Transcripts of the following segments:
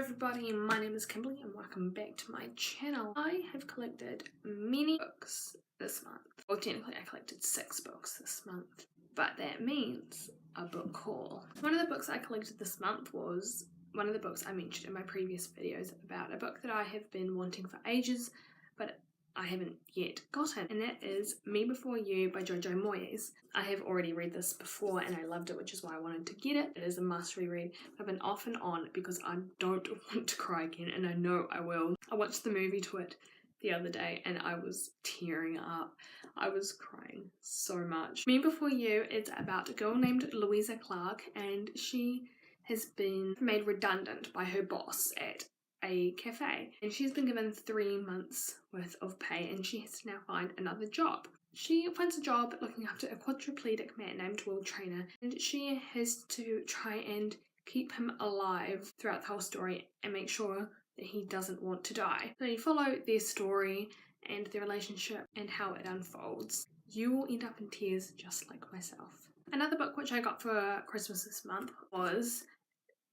everybody, my name is Kimberly and welcome back to my channel. I have collected many books this month. Well, technically I collected 6 books this month, but that means a book haul. One of the books I collected this month was one of the books I mentioned in my previous videos about a book that I have been wanting for ages, but I haven't yet gotten, and that is Me Before You by Jojo Moyes. I have already read this before and I loved it, which is why I wanted to get it. It is a must reread. I've been off and on because I don't want to cry again, and I know I will. I watched the movie to it the other day and I was tearing up. I was crying so much. Me Before You is about a girl named Eliza Clark, and she has been made redundant by her boss at a cafe, and she's been given 3 months worth of pay and she has to now find another job. She finds a job looking after a quadriplegic man named Will Trainer, and she has to try and keep him alive throughout the whole story and make sure that he doesn't want to die. So you follow their story and their relationship and how it unfolds. You will end up in tears just like myself. Another book which I got for Christmas this month was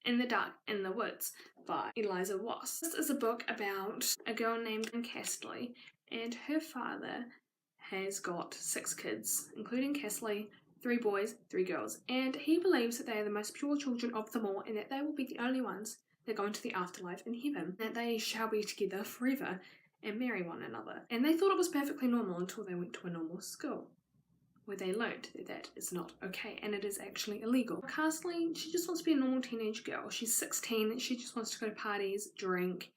In the Dark in the Woods by Eliza. This is a book about a girl named Castley, and her father has got 6 kids, including Castley, 3 boys, 3 girls, and he believes that they are the most pure children of them all and that they will be the only ones that go into the afterlife in heaven, that they shall be together forever and marry one another. And they thought it was perfectly normal until they went to a normal school, where they learned that that is not okay and it is actually illegal. Castley, she just wants to be a normal teenage girl. She's 16, she just wants to go to parties, drink,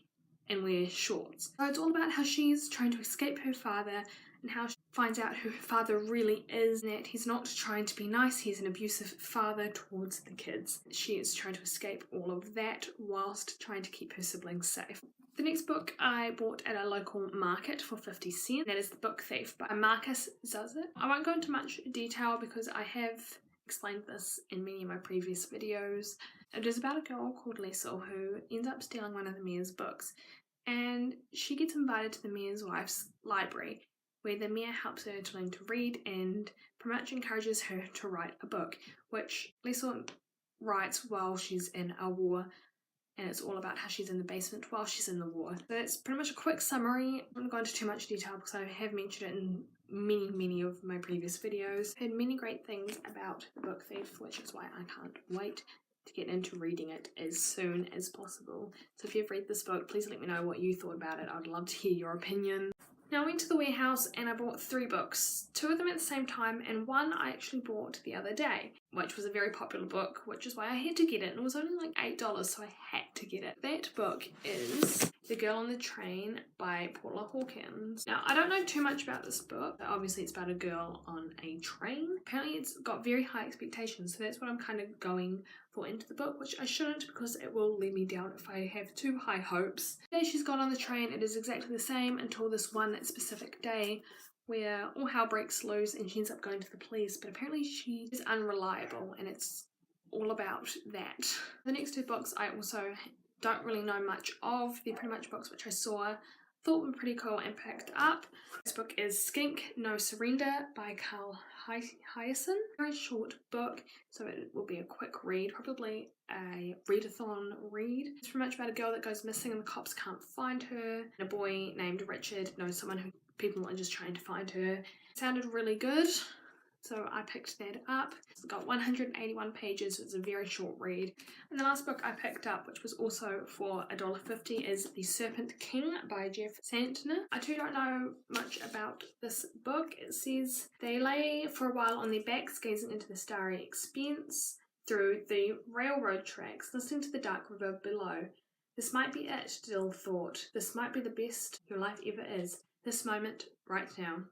and wear shorts. So it's all about how she's trying to escape her father and how she finds out who her father really is, and that he's not trying to be nice, he's an abusive father towards the kids. She is trying to escape all of that whilst trying to keep her siblings safe. The next book I bought at a local market for 50 cents. That is The Book Thief by Markus. I won't go into much detail because I have explained this in many of my previous videos. It is about a girl called Eliza who ends up stealing one of the mayor's books, and she gets invited to the mayor's wife's library, where the mayor helps her to learn to read and pretty much encourages her to write a book, which Eliza writes while she's in a war. And it's all about how she's in the basement while she's in the war. So that's pretty much a quick summary. I won't go into too much detail because I have mentioned it in many of my previous videos. I've heard many great things about The Book Thief, which is why I can't wait to get into reading it as soon as possible. So if you've read this book, please let me know what you thought about it. I'd love to hear your opinion. Now I went to the warehouse and I bought 3 books, 2 of them at the same time and one I actually bought the other day, which was a very popular book, which is why I had to get it, and it was only like $8, so I had to get it. That book is The Girl on the Train by Paula Hawkins. Now I don't know too much about this book, but obviously it's about a girl on a train. Apparently it's got very high expectations, so that's what I'm kind of going for into the book, which I shouldn't because it will let me down if I have too high hopes. The day she's got on the train, it is exactly the same until this one specific day where all hell breaks loose and she ends up going to the police, but apparently she is unreliable and it's all about that. The next 2 books I also don't really know much of. They're pretty much books which I saw, thought were pretty cool and picked up. This book is Skink, No Surrender by Hiaasen. Very short book, so it will be a quick read, probably a readathon read. It's pretty much about a girl that goes missing and the cops can't find her, and a boy named Richard knows someone who people are just trying to find her. It sounded really good, so I picked that up. It's got 181 pages, so it's a very short read. And the last book I picked up, which was also for $1.50, is The Serpent King by Zentner. I too don't know much about this book. It says, they lay for a while on their backs, gazing into the starry expanse through the railroad tracks, listening to the dark river below. This might be it, Dill thought. This might be the best your life ever is. This moment, right now.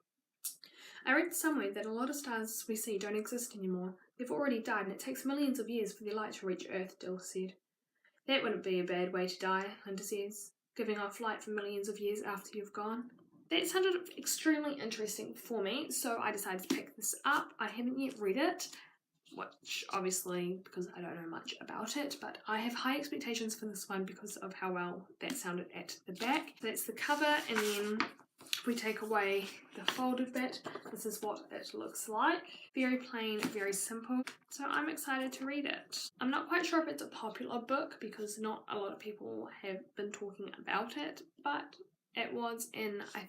I read somewhere that a lot of stars we see don't exist anymore. They've already died and it takes millions of years for their light to reach Earth, Dill said. That wouldn't be a bad way to die, Linda says, giving off light for millions of years after you've gone. That sounded extremely interesting for me, so I decided to pick this up. I haven't yet read it, which obviously because I don't know much about it, but I have high expectations for this one because of how well that sounded at the back. That's the cover, and then If we take away the folded bit, this is what it looks like. Very plain, very simple. So I'm excited to read it. I'm not quite sure if it's a popular book because not a lot of people have been talking about it, but it was in, I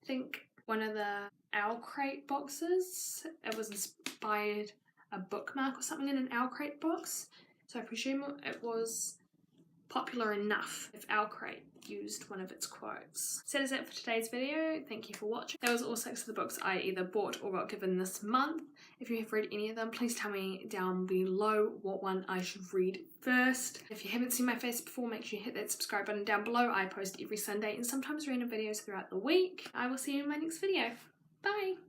think, one of the Owl Crate boxes. It was inspired a bookmark or something in an Owl Crate box. So I presume it was popular enough if Owl Crate used one of its quotes. So that is it for today's video. Thank you for watching. That was all 6 of the books I either bought or got given this month. If you have read any of them, please tell me down below what one I should read first. If you haven't seen my face before, make sure you hit that subscribe button down below. I post every Sunday and sometimes random videos throughout the week. I will see you in my next video. Bye!